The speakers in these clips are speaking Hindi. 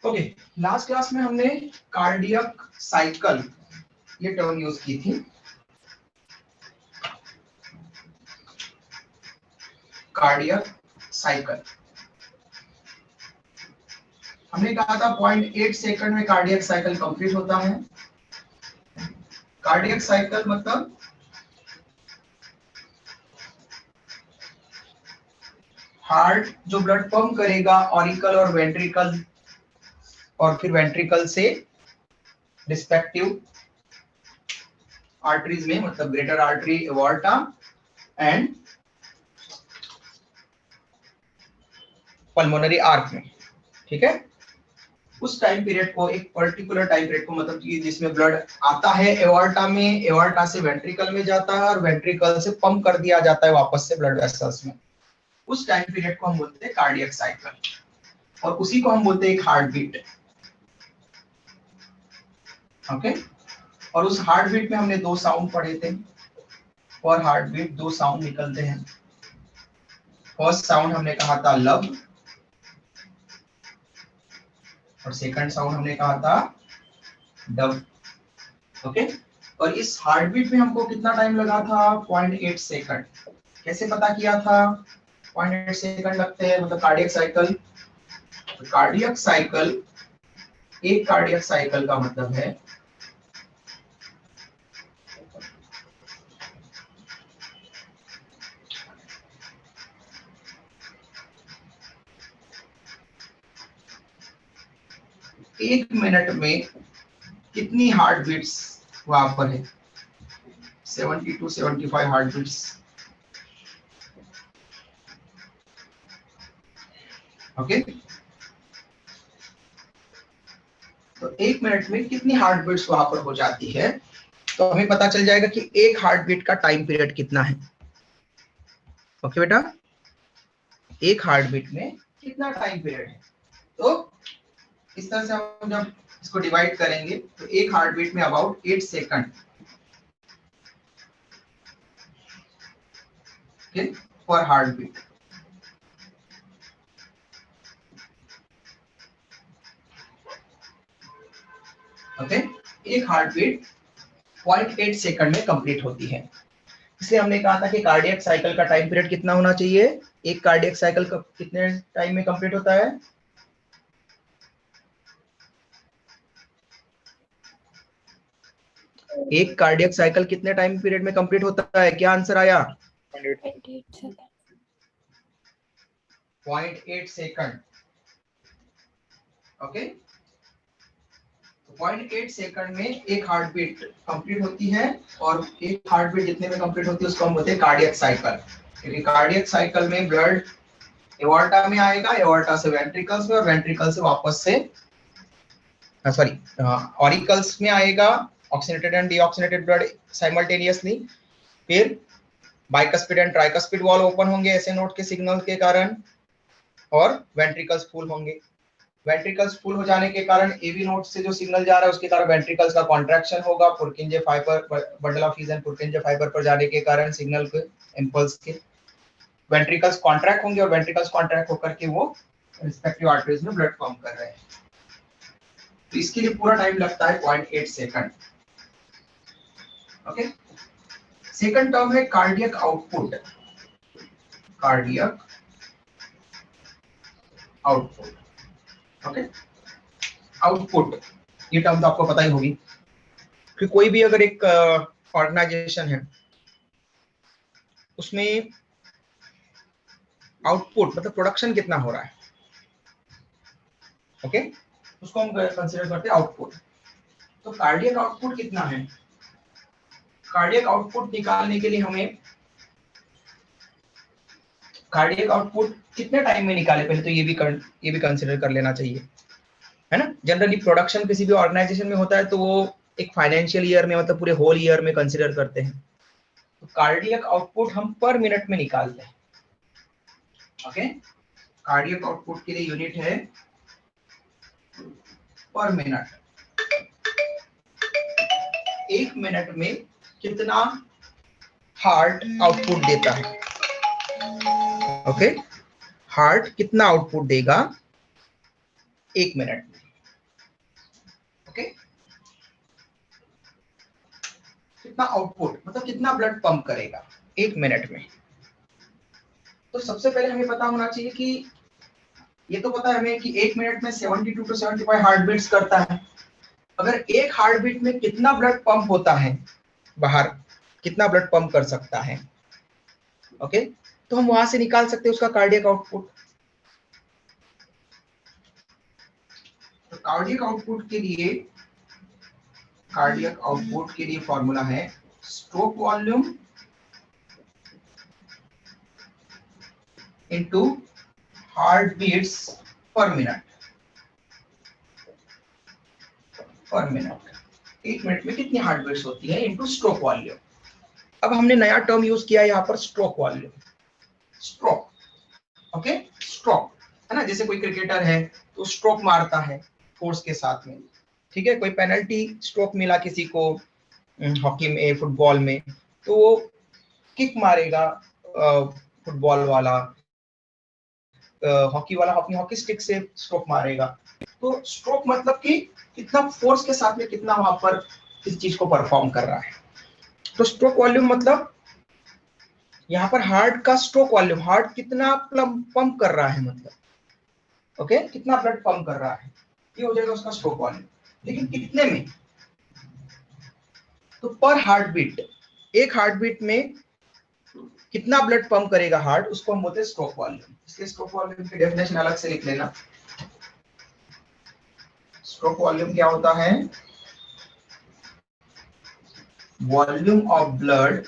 ओके, लास्ट क्लास में हमने कार्डियक साइकिल ये टर्म यूज की थी। कार्डियक साइकिल हमने कहा था 0.8 सेकंड में कार्डियक साइकिल कंप्लीट होता है। कार्डियक साइकिल मतलब हार्ट जो ब्लड पंप करेगा ऑरिकल और वेंट्रिकल और फिर वेंट्रिकल से रिस्पेक्टिव आर्टरीज में, मतलब greater artery, aorta and pulmonary arch में, ठीक है। उस टाइम पीरियड को, एक पर्टिकुलर टाइम पीरियड को, मतलब कि जिसमें ब्लड आता है एवॉर्टा में, एवॉर्टा से वेंट्रिकल में जाता है और वेंट्रिकल से पंप कर दिया जाता है वापस से ब्लड वेसल्स में, उस टाइम पीरियड को हम बोलते हैं कार्डियक साइकिल, और उसी को हम बोलते हैं एक हार्ट बीट। ओके, और उस हार्ट बीट में हमने दो साउंड पढ़े थे। और हार्ट बीट दो साउंड निकलते हैं। फर्स्ट साउंड हमने कहा था लव और सेकंड साउंड हमने कहा था डव। ओके, और इस हार्ट बीट में हमको कितना टाइम लगा था? 0.8 सेकंड। कैसे पता किया था 0.8 सेकंड लगते हैं, मतलब कार्डियक साइकिल? कार्डियक साइकिल, एक कार्डियक साइकिल का मतलब है एक मिनट में कितनी हार्ट बीट्स वहां पर है? 70 to 75 हार्ट बीट्स। ओके, तो एक मिनट में कितनी हार्ट बीट्स वहां पर हो जाती है, तो हमें पता चल जाएगा कि एक हार्ट बीट का टाइम पीरियड कितना है। ओके बेटा, एक हार्ट बीट में कितना टाइम पीरियड है? तो इस तरह से हम जब इसको डिवाइड करेंगे तो एक हार्ट बीट में अबाउट 8 सेकंड पर हार्ट बीट। ओके, एक हार्ट बीट 0.8 सेकंड में कंप्लीट होती है। इसलिए हमने कहा था कि कार्डियक साइकिल का टाइम पीरियड कितना होना चाहिए? एक कार्डियक साइकिल कितने टाइम में कंप्लीट होता है? एक कार्डियक साइकिल कितने टाइम पीरियड में कंप्लीट होता है? क्या आंसर आया? 0.8 सेकंड। ओके, 0.8 सेकंड में एक हार्ट बीट कंप्लीट होती है, और एक हार्ट बीट जितने में कंप्लीट होती है उसको हम बोलते हैं कार्डियक साइकिल। क्योंकि कार्डियक साइकिल में ब्लड एवॉर्टा में आएगा, एवॉर्टा से वेंट्रिकल्स में, और वेंट्रिकल से वापस से ऑरिकल्स में आएगा, oxygenated and deoxygenated blood simultaneously. फिर bicuspid and tricuspid valve open होंगे ऐसे नोड के सिग्नल के कारण, और वेंट्रिकल्स फुल होंगे। वेंट्रिकल्स फुल हो जाने के कारण एवी नोड से जो सिग्नल जा रहा है उसके कारण वेंट्रिकल्स का कॉन्ट्रैक्शन होगा, Purkinje fibre, bundle of His and Purkinje fibre पर जाने के कारण सिग्नल के इंपल्स के वेंट्रिकल्स कॉन्ट्रैक्ट होंगे, और वेंट्रिकल्स कॉन्ट्रैक्ट होकर के वो रिस्पेक्टिव आर्टरीज में ब्लड पंप कर रहे हैं। तो इसके लिए पूरा टाइम लगता है 0.8 सेकंड। ओके, सेकंड टर्म है cardiac output. Cardiac output. Okay, output ये टर्म तो आपको पता ही होगी कि कोई भी अगर एक ऑर्गेनाइजेशन है उसमें आउटपुट मतलब प्रोडक्शन कितना हो रहा है, ओके, उसको हम कंसीडर करते हैं आउटपुट। तो कार्डियक आउटपुट कितना है? कार्डियक आउटपुट निकालने के लिए हमें कार्डियक आउटपुट कितने टाइम में निकाले, पहले तो ये भी कंसीडर कर लेना चाहिए, है ना। जनरली प्रोडक्शन किसी भी ऑर्गेनाइजेशन में होता है तो वो एक फाइनेंशियल ईयर में, मतलब पूरे होल ईयर में कंसीडर करते हैं। तो कार्डियक आउटपुट हम पर मिनट में निकालते हैं। ओके, कार्डियक आउटपुट के लिए यूनिट है पर मिनट। एक मिनट में कितना हार्ट आउटपुट देता है? ओके, हार्ट कितना आउटपुट देगा एक मिनट में? कितना आउटपुट, मतलब कितना ब्लड पंप करेगा 1 मिनट में। तो सबसे पहले हमें पता होना चाहिए कि ये तो पता है हमें कि 1 मिनट में 72 टू 75 हार्ट बीट्स करता है। अगर एक हार्ट बीट में कितना ब्लड पंप होता है बाहर, कितना ब्लड पंप कर सकता है, ओके, तो हम वहां से निकाल सकते हैं उसका कार्डियक आउटपुट। तो कार्डियक आउटपुट के लिए फॉर्मूला है stroke volume into heart beats per minute. 1 minute में कितनी हार्ट बीट्स होती है इनटू स्ट्रोक वॉल्यूम। अब हमने नया टर्म यूज किया यहाँ पर stroke volume, stroke, okay, stroke है ना, जैसे कोई क्रिकेटर है तो स्ट्रोक मारता है फोर्स के साथ में, ठीक है, कोई पेनल्टी स्ट्रोक मिला किसी को हॉकी में, फुटबॉल में, तो वो किक मारेगा फुटबॉल वाला, हॉकी वाला अपनी हॉकी स्टिक से स्ट्रोक मारेगा। तो स्ट्रोक मतलब कि कितना फोर्स के साथ में कितना वहां पर इस चीज को परफॉर्म कर रहा है। तो स्ट्रोक वॉल्यूम मतलब यहाँ पर हार्ट का स्ट्रोक वॉल्यूम, हार्ट कितना पंप कर रहा है, मतलब ओके, कितना ब्लड पंप कर रहा है, ये हो जाएगा उसका स्ट्रोक वॉल्यूम। लेकिन कितने में, तो पर हार्ट बीट, एक हार्ट बीट में कितना ब्लड पंप करेगा हार्ट, उसको हम बोलते हैं स्ट्रोक वॉल्यूम। इसलिए स्ट्रोक वॉल्यूम की डेफिनेशन अलग से लिख लेना। स्ट्रोक वॉल्यूम क्या होता है, volume of blood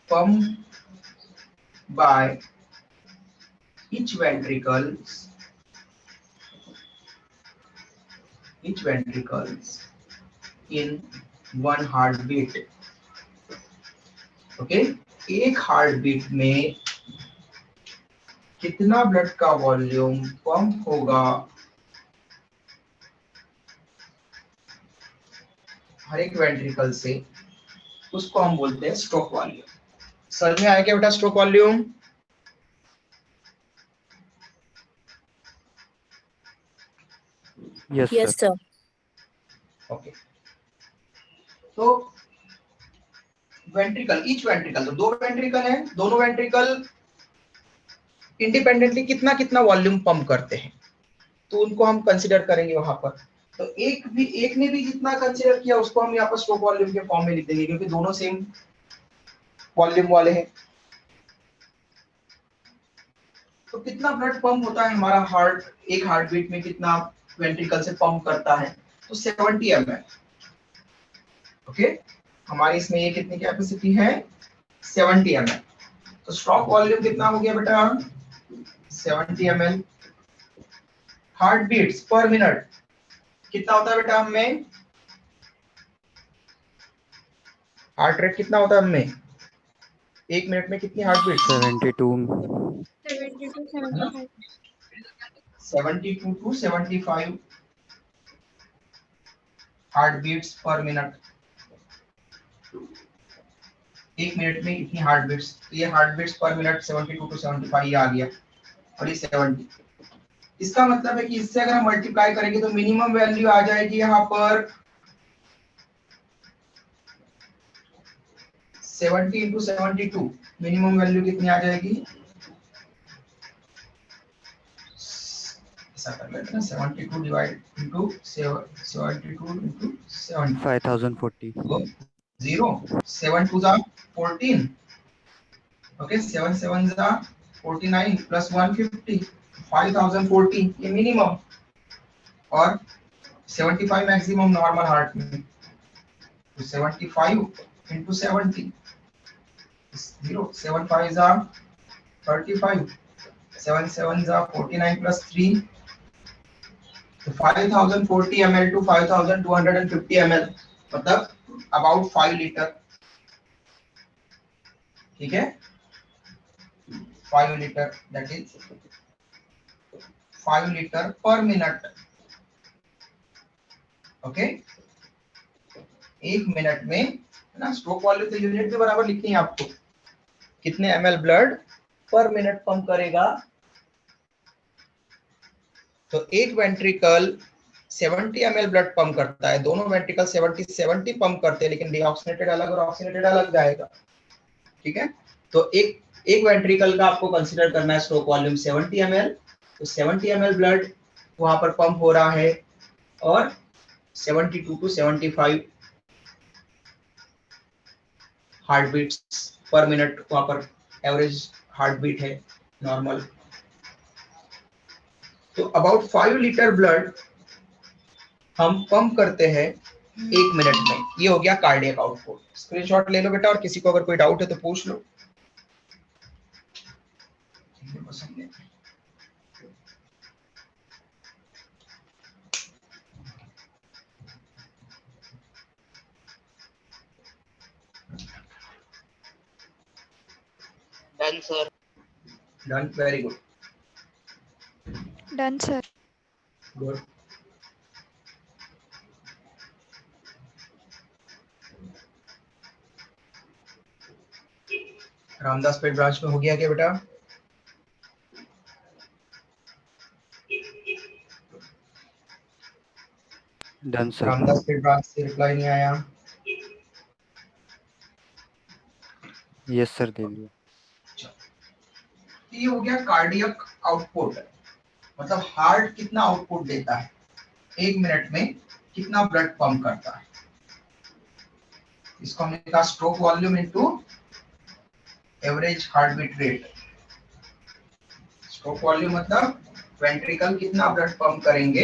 pumped by each ventricles in one heartbeat, okay, एक हार्ट बीट में कितना ब्लड का वॉल्यूम पंप होगा हर एक वेंट्रिकल से, उसको हम बोलते हैं स्ट्रोक वॉल्यूम। समझ में आया क्या बेटा stroke volume? Yes sir. Okay, तो वेंट्रिकल, ईच वेंट्रिकल, तो 2 वेंट्रिकल हैं, दोनों वेंट्रिकल इंडिपेंडेंटली कितना कितना वॉल्यूम पंप करते हैं, तो उनको हम कंसीडर करेंगे वहां पर। तो एक ने भी जितना कंसीडर किया उसको हम यहाँ पर स्ट्रोक वॉल्यूम के फॉर्म में लिख देंगे, क्योंकि दोनों सेम वॉल्यूम वाले हैं। तो कितना ब्लड पंप होता है हमारा हार्ट, एक हार्ट बीट में कितना वेंट्रिकल से पंप करता है, तो 70 ml, ओके, हमारी इसमें ये कितनी कैपेसिटी है 70 ml। तो स्ट्रोक वॉल्यूम कितना हो गया बेटा 70 ml। Heart beats per minute कितना होता है बेटा हमें, हार्ट रेट कितना होता है हमें, 1 मिनट में कितनी heart beat, 72 72 to 75 heart beats per minute. 1 minute में इतनी हार्ट बीट्स, तो ये heart beats per minute 72 to 75 ये आ गया, और ये 70। इसका मतलब है कि इससे अगर हम मल्टीप्लाई करेंगे तो मिनिमम वैल्यू आ जाएगी यहाँ पर 70 इंटू 72, मिनिमम वैल्यू कितनी आ जाएगी, ऐसा कर लेते हैं 72 डिवाइड इंटू 72 इंटू 70, 5040 तो 0, 7 2 जा 14, ओके, 7 7 जा 49 प्लस 150, 5040 ये मिनिमम, और 75 मैक्सिमम नॉर्मल हार्ट में, तो 75 इंटू 70, 0, 7 5 जा 35, 7 7 जा 49 प्लस 3, तो 5040 ml to 5250 ml, मतलब अबाउट 5 लीटर, ठीक है, 5 लीटर, दैट इज 5 लीटर पर मिनट, ओके, 1 मिनट में, है ना। स्ट्रोक वॉल्यूम तो यूनिट के बराबर लिखनी है आपको, कितने ml ब्लड पर मिनट पंप करेगा। तो एक वेंट्रिकल 70 ml ब्लड पंप करता है, दोनों वेंट्रिकल 70 पंप करते हैं, लेकिन डीऑक्सीनेटेड अलग और ऑक्सीनेटेड अलग जाएगा। ठीक है, तो एक वेंट्रिकल का आपको कंसीडर करना है स्ट्रोक वॉल्यूम 70 ml, तो 70 ml ब्लड वहां पर पंप हो रहा है और 72 to 75 heart beats per minute वहां पर एवरेज हार्ट बीट है नॉर्मल। तो अबाउट 5 लीटर ब्लड हम पंप करते हैं 1 मिनट में। ये हो गया कार्डियक आउटपुट। स्क्रीनशॉट ले लो बेटा, और किसी को अगर कोई डाउट है तो पूछ लो। Done sir. Done, very good, done sir. Good. Ramdaspeth branch में हो गया क्या बेटा? Done sir. Ramdaspeth branch से रिप्लाई नहीं आया। यस सर, दे दिया। ये हो गया कार्डियक आउटपुट, मतलब हार्ट कितना आउटपुट देता है, 1 मिनट में कितना ब्लड पंप करता है। इसको हमने कहा stroke volume into average heart beat rate. Stroke volume मतलब वेंट्रिकल कितना ब्लड पंप करेंगे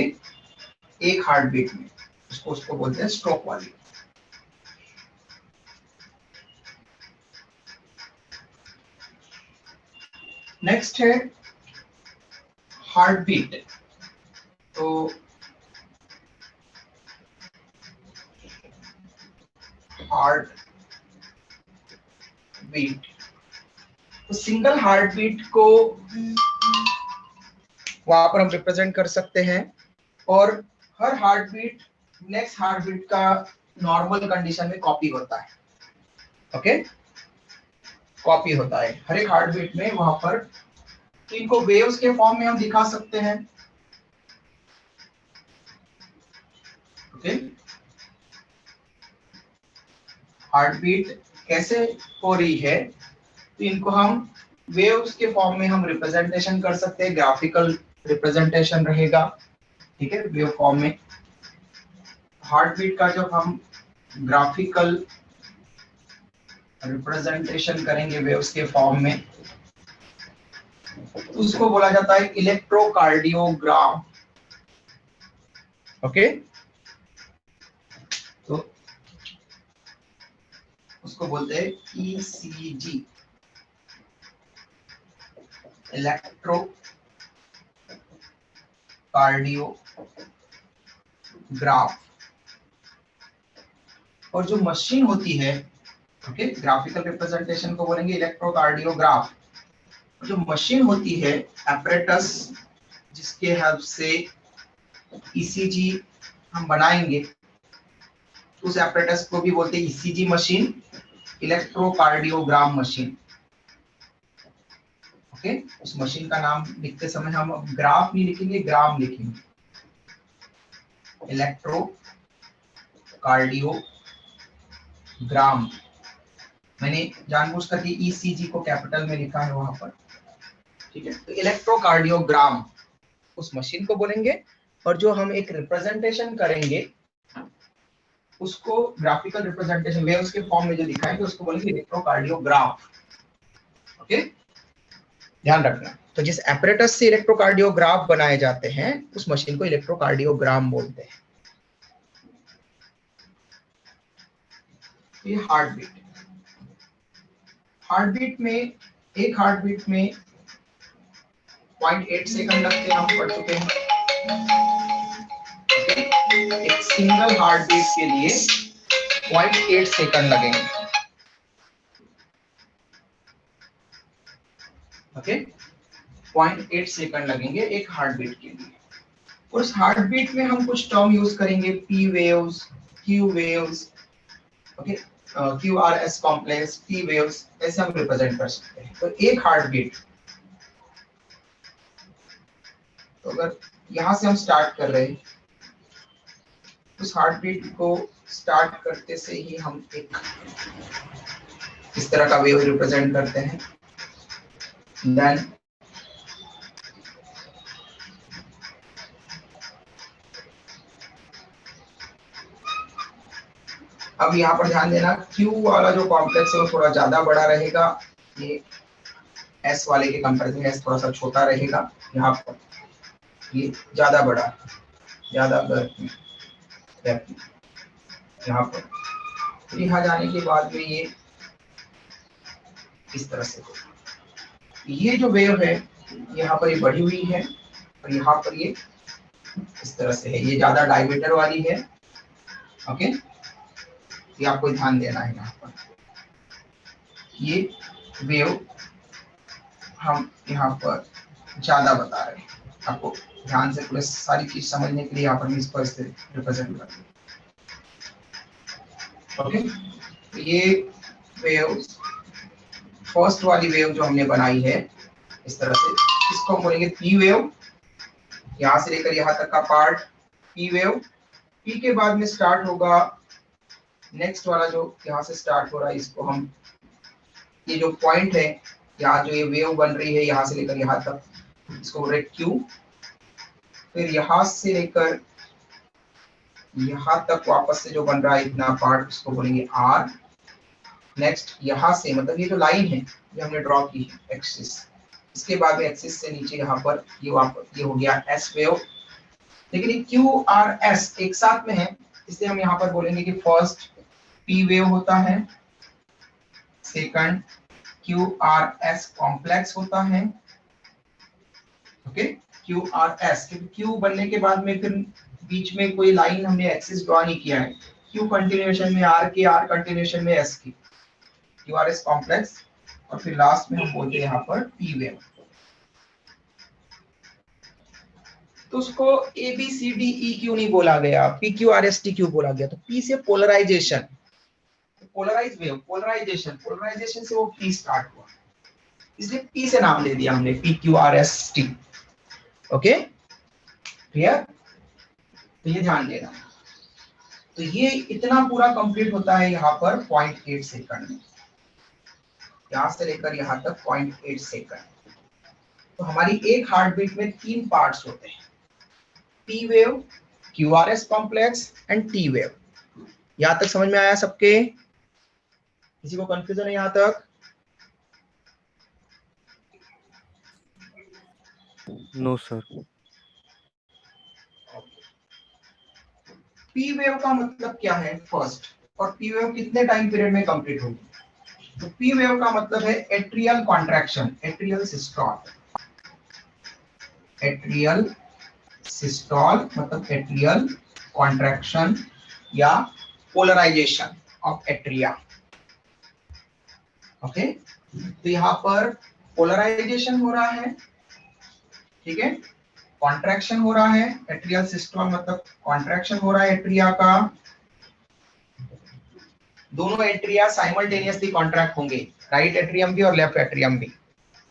एक हार्ट बीट में, उसको बोलते हैं स्ट्रोक वॉल्यूम। नेक्स्ट है हार्ट बीट। तो हार्ट बीट, तो सिंगल हार्ट बीट को वहां पर हम रिप्रेजेंट कर सकते हैं, और हर heart beat next heart beat का नॉर्मल कंडीशन में कॉपी होता है। ओके, कॉपी होता है हर एक हार्ट बीट में वहां पर। तो इनको वेव्स के फॉर्म में हम दिखा सकते हैं। ओके, हार्ट बीट कैसे हो रही है, तो इनको हम वेव्स के फॉर्म में हम रिप्रेजेंटेशन कर सकते हैं, ग्राफिकल रिप्रेजेंटेशन रहेगा। ठीक है, वेव फॉर्म में हार्ट बीट का जब हम ग्राफिकल रिप्रेजेंटेशन करेंगे वेव्स के फॉर्म में, उसको बोला जाता है इलेक्ट्रोकार्डियोग्राम। ओके, तो उसको बोलते हैं ईसीजी, इलेक्ट्रोकार्डियोग्राफ। और जो मशीन होती है, ओके, ग्राफिकल रिप्रेजेंटेशन को बोलेंगे इलेक्ट्रोकार्डियोग्राफ। जो मशीन होती है, एपरेटस, जिसके हेल्प से ईसीजी हम बनाएंगे, उस एपरेटस को भी बोलते हैं ECG machine, electrocardiogram machine. Okay, उस मशीन का नाम लिखते समय हम ग्राफ नहीं लिखेंगे, ग्राम लिखेंगे। इलेक्ट्रोकार्डियोग्राम, मैंने जानबूझकर के ईसीजी को कैपिटल में लिखा है वहां पर। ठीक है, तो इलेक्ट्रोकार्डियोग्राम उस मशीन को बोलेंगे, और जो हम एक रिप्रेजेंटेशन करेंगे उसको ग्राफिकल रिप्रेजेंटेशन वेव्स के फॉर्म में जो दिखाएंगे उसको बोलेंगे इलेक्ट्रोकार्डियोग्राफ। ओके, ध्यान रखना। तो जिस एपरेटस से इलेक्ट्रोकार्डियोग्राफ बनाए जाते हैं उस मशीन को इलेक्ट्रोकार्डियोग्राम बोलते हैं। ये हार्ट बीट, हार्ट बीट में एक हार्ट बीट में 0.8 सेकंड लगते हैं, हम पढ़ चुके हैं। एक सिंगल हार्ट बीट के लिए 0.8 सेकंड लगेंगे। ओके, 0.8 सेकंड लगेंगे एक हार्ट बीट के लिए। उस हार्ट बीट में हम कुछ टर्म यूज करेंगे, P waves, Q waves, okay, QRS complex, P waves, ऐसे हम रिप्रेजेंट कर सकते हैं। तो एक हार्ट बीट, तो अगर यहां से हम स्टार्ट कर रहे हैं, उस हार्ट बीट को स्टार्ट करते से ही हम एक इस तरह का वेव रिप्रेजेंट करते हैं। देन अब यहाँ पर ध्यान देना, Q वाला जो कॉम्प्लेक्स है वो थोड़ा ज्यादा बड़ा रहेगा, ये S वाले के कंपैरिजन में S थोड़ा सा छोटा रहेगा। यहाँ पर ये ज्यादा बड़ा, ज्यादा यहाँ पर, फिर यहाँ जाने के बाद में ये इस तरह से, ये जो वेव है यहाँ पर ये बढ़ी हुई है और यहाँ पर ये इस तरह से है, ये ज्यादा डायमीटर वाली है। ओके, ये आपको ध्यान देना है। यहाँ पर ये वेव हम यहाँ पर ज्यादा बता रहे हैं, आपको ध्यान से पूरे सारी चीज समझने के लिए यहाँ पर मैं इसको इस रिप्रेजेंट कर दूँ। ओके, ये वेव फर्स्ट वाली वेव जो हमने बनाई है इस तरह से, इसको हम बोलेंगे पी वेव। यहाँ से लेकर यहाँ तक का पार्ट पी वेव। पी के बाद में स्टार्ट होगा नेक्स्ट वाला जो यहाँ से स्टार्ट हो रहा है, इसको हम, ये जो पॉइंट है यहाँ जो ये वेव बन रही है यहाँ से लेकर यहाँ तक, इसको बोल रहे क्यू। फिर यहाँ से लेकर यहाँ तक वापस से जो बन रहा है इतना पार्ट, उसको बोलेंगे आर। नेक्स्ट यहाँ से, मतलब ये जो लाइन है ये हमने ड्रॉ की है एक्सिस, इसके बाद में एक्सिस से नीचे यहाँ पर ये वापस ये हो गया एस वेव। लेकिन ये क्यू आर एस एक साथ में है, इसलिए हम यहाँ पर बोलेंगे कि फर्स्ट पी वेव होता है, second Q R S complex होता है। ओके, क्यू आर एस, क्योंकि क्यू बनने के बाद में फिर बीच में कोई लाइन हमने एक्सिस ड्रॉ नहीं किया है, क्यू कंटिन्यूएशन में आर की, आर कंटिन्यूएशन में एस की, क्यू आर एस कॉम्प्लेक्स, और फिर लास्ट में हम बोलते हैं यहाँ पर पी वेव। तो उसको A B C D E Q नहीं बोला गया, P Q R S T Q बोला गया। तो पी से polarisation, polarise wave, polarisation, polarisation से वो पी स्टार्ट हुआ, इसलिए पी से नाम दे दिया हमने, P Q R S T. Okay, clear? तो ये ध्यान देना। तो ये इतना पूरा कंप्लीट होता है यहाँ पर 0.8 सेकंड में, यहाँ से लेकर यहाँ तक 0.8 सेकंड। तो हमारी एक हार्ट बीट में 3 पार्ट्स होते हैं, P wave, Q R S complex and T wave. यहाँ तक समझ में आया सबके? किसी को कंफ्यूजन है यहाँ तक? No sir. पी वेव का मतलब क्या है फर्स्ट, और पी वेव कितने टाइम पीरियड में कंप्लीट होगी? तो पी वेव का मतलब है atrial contraction, atrial systole. Atrial systole मतलब एट्रियल कॉन्ट्रैक्शन या पोलराइजेशन ऑफ एट्रिया। ओके, तो यहाँ पर पोलराइजेशन हो रहा है, ठीक है, कॉन्ट्रैक्शन हो रहा है, एट्रियल सिस्टोल मतलब कॉन्ट्रैक्शन हो रहा है एट्रिया का। दोनों एट्रिया साइमल्टेनियसली कॉन्ट्रैक्ट होंगे, राइट एट्रियम भी और लेफ्ट एट्रियम भी।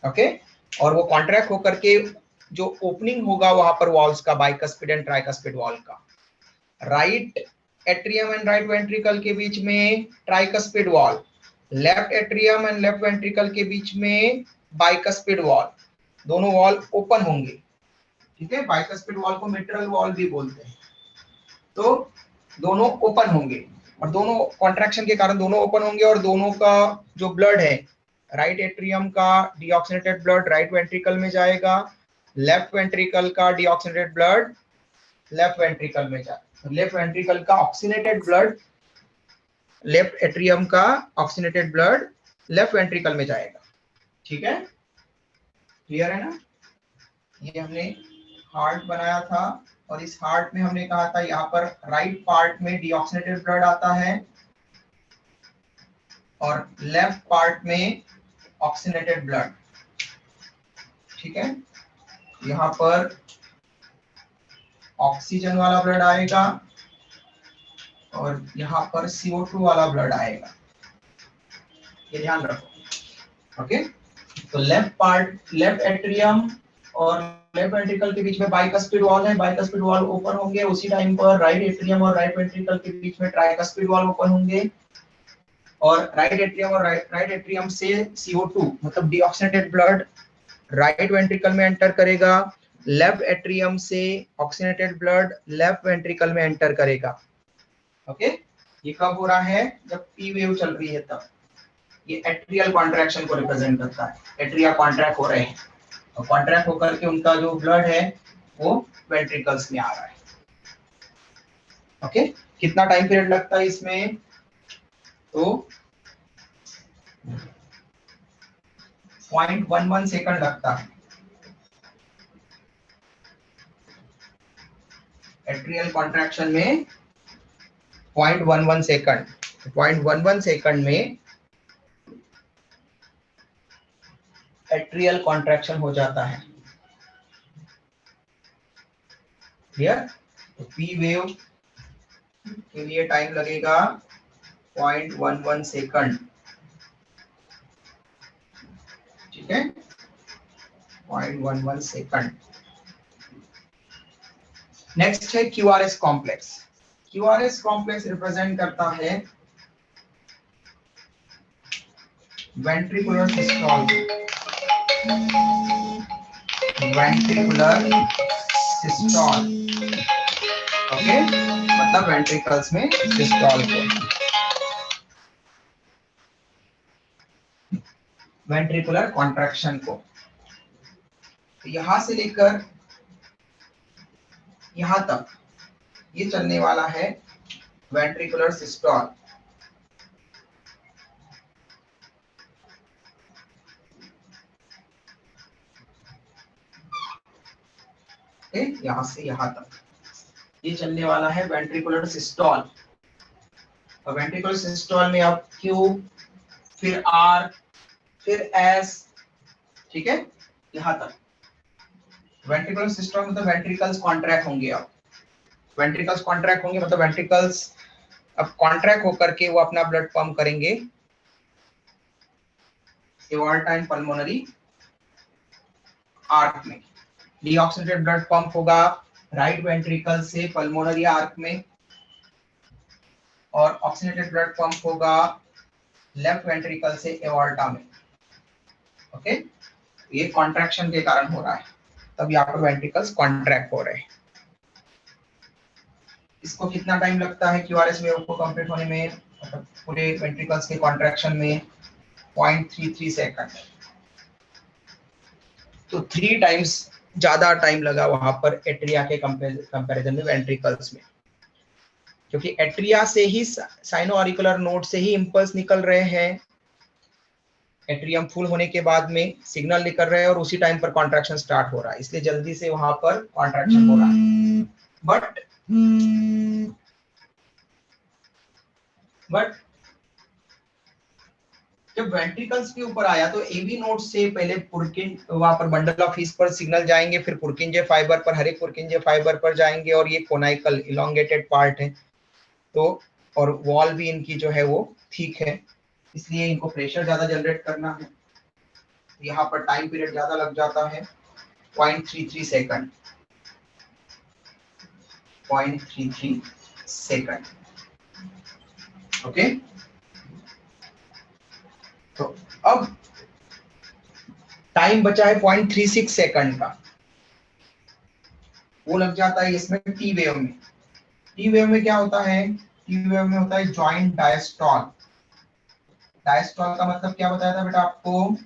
ओके, और वो कॉन्ट्रैक्ट होकर के जो ओपनिंग होगा वहां पर वॉल्स का, बाइकस्पिड एंड ट्राइकस्पिड वॉल का, right atrium and right ventricle के बीच में tricuspid wall, left atrium and left ventricle के बीच में बाइकस्पिड वॉल, दोनों वॉल ओपन होंगे, ठीक है। बाइकस्पिड वॉल को मिट्रल वॉल भी बोलते हैं। तो दोनों ओपन होंगे और दोनों कॉन्ट्रैक्शन के कारण दोनों ओपन होंगे, और दोनों का जो ब्लड है, राइट एट्रियम का डीऑक्सीनेटेड ब्लड राइट वेंट्रिकल में जाएगा, लेफ्ट वेंट्रिकल का डीऑक्सीनेटेड ब्लड लेफ्ट वेंट्रिकल में जाएगा, लेफ्ट वेंट्रिकल का ऑक्सीनेटेड ब्लड, लेफ्ट एट्रियम का ऑक्सीनेटेड ब्लड लेफ्ट वेंट्रिकल में जाएगा, ठीक है। क्लियर है ना? ये हमने हार्ट बनाया था, और इस हार्ट में हमने कहा था यहाँ पर राइट पार्ट में डीऑक्सीनेटेड ब्लड आता है और लेफ्ट पार्ट में ऑक्सीनेटेड ब्लड, ठीक है। यहाँ पर ऑक्सीजन वाला ब्लड आएगा और यहाँ पर CO2 वाला ब्लड आएगा, ये ध्यान रखो। ओके, तो लेफ्ट पार्ट, लेफ्ट एट्रियम और लेफ्ट वेंट्रिकल के बीच में बाइकस्पिड वॉल है, बाइकस्पिड वॉल ओपन होंगे, उसी टाइम पर राइट एट्रियम और राइट वेंट्रिकल के बीच में ट्राइकस्पिड वॉल ओपन होंगे, और राइट एट्रियम और राइट एट्रियम से CO2 मतलब डीऑक्सीनेटेड ब्लड राइट वेंट्रिकल में एंटर करेगा, लेफ्ट एट्रियम से ऑक्सीनेटेड ब्लड लेफ्ट वेंट्रिकल में एंटर करेगा। ओके, ये कब हो रहा है? जब पी वेव चल रही है तब। ये एट्रियल कॉन्ट्रैक्शन को रिप्रेजेंट करता है, एट्रिया कॉन्ट्रैक्ट हो रहे हैं और कॉन्ट्रैक्ट होकर के उनका जो ब्लड है वो वेंट्रिकल्स में आ रहा है। ओके, कितना टाइम पीरियड लगता है इसमें? तो 0.11 सेकंड लगता है। एट्रियल कॉन्ट्रैक्शन में 0.11 सेकंड, 0.11 सेकंड में एट्रियल कॉन्ट्रैक्शन हो जाता है। क्लियर? तो पी वेव के लिए टाइम लगेगा 0.11 सेकंड। ठीक है, 0.11 सेकंड। नेक्स्ट है QRS complex. QRS complex represent करता है ventricular systole, ventricular systole. Okay, मतलब वेंट्रिकल्स में सिस्टोल को, वेंट्रिकुलर कॉन्ट्रैक्शन को। तो यहां से लेकर यहां तक ये चलने वाला है वेंट्रिकुलर सिस्टोल। यहां से यहां तक ये चलने वाला है वेंट्रिकुलर सिस्टोल। और वेंट्रिकुलर सिस्टोल में अब क्यू, फिर आर, फिर एस। ठीक है, यहां तक वेंट्रिकुलर सिस्टोल मतलब वेंट्रिकल्स कॉन्ट्रैक्ट होंगे। अब वेंट्रिकल्स कॉन्ट्रैक्ट होंगे मतलब वेंट्रिकल्स अब कॉन्ट्रैक्ट होकर के वो अपना ब्लड पंप करेंगे एओर्टा एंड पल्मोनरी आर्क में। डीऑक्सीनेटेड ब्लड पंप होगा राइट वेंट्रिकल से पल्मोनरी आर्क में, और ऑक्सीनेटेड ब्लड पंप होगा लेफ्ट वेंट्रिकल से एओर्टा में। ओके, ये कॉन्ट्रैक्शन के कारण हो रहा है, तब यहाँ पर वेंट्रिकल्स कॉन्ट्रैक्ट हो रहे हैं। इसको कितना टाइम लगता है क्यूआरएस वेव को कंप्लीट होने में, मतलब पूरे वेंट्रिकल्स के कॉन्ट्रैक्शन में? 0.33 सेकंड। तो 3 टाइम्स ज्यादा टाइम लगा वहां पर एट्रिया के कंपैरिजन में वेंट्रिकल्स में, क्योंकि एट्रिया से ही साइनो ऑरिकुलर नोड से ही इंपल्स निकल रहे हैं, एट्रियम फुल होने के बाद में सिग्नल निकल रहे हैं और उसी टाइम पर कॉन्ट्रैक्शन स्टार्ट हो रहा है, इसलिए जल्दी से वहां पर कॉन्ट्रैक्शन हो रहा है। बट जब वेंट्रिकल्स के ऊपर आया तो एबी नोड से पहले पुरकिन वहां पर बंडल ऑफ हीस पर सिग्नल जाएंगे, फिर पुरकिंजे फाइबर पर, हर एक पुरकिंजे फाइबर पर जाएंगे, और ये कोनाइकल इलोंगेटेड पार्ट है। तो और वॉल भी इनकी जो है वो ठीक है, इसलिए इनको प्रेशर ज्यादा जनरेट करना है, यहाँ पर टाइम पीरियड ज्यादा लग जाता है 0.33 सेकंड, 0.33 सेकंड। ओके, तो अब टाइम बचा है 0.36 सेकंड का, वो लग जाता है इसमें टी वेव में। टी वेव में क्या होता है? टी वेव में होता है जॉइंट डायस्टॉल। डायस्टॉल का मतलब क्या बताया था बेटा आपको?